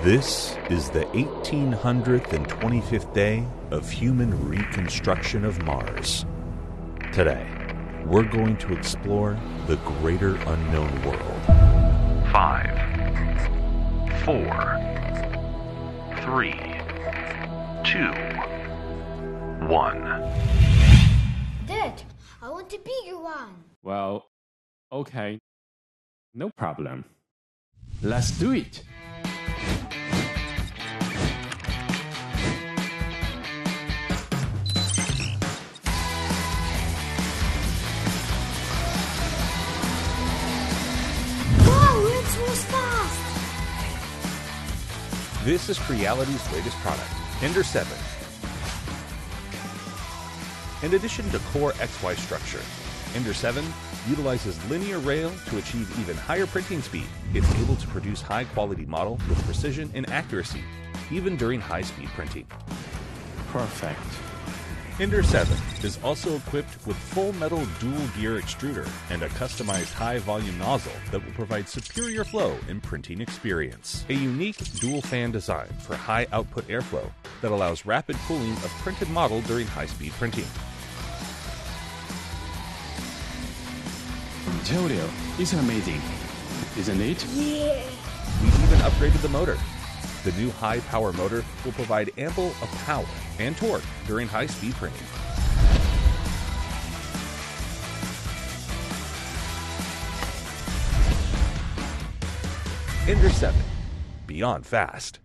This is the 1825th day of human reconstruction of Mars. Today, we're going to explore the greater unknown world. 5, 4, 3, 2, 1. Dad, I want a bigger one. Well, okay. No problem. Let's do it. Wow, it moves fast. This is Creality's latest product, Ender 7. In addition to core XY structure, Ender 7 utilizes linear rail to achieve even higher printing speed. It's able to produce high-quality model with precision and accuracy, even during high-speed printing. Perfect. Ender 7 is also equipped with full metal dual gear extruder and a customized high-volume nozzle that will provide superior flow and printing experience. A unique dual fan design for high output airflow that allows rapid cooling of printed model during high-speed printing. Julio, it's amazing, isn't it? Yeah. We even upgraded the motor. The new high-power motor will provide ample of power and torque during high-speed printing. Ender 7, beyond fast.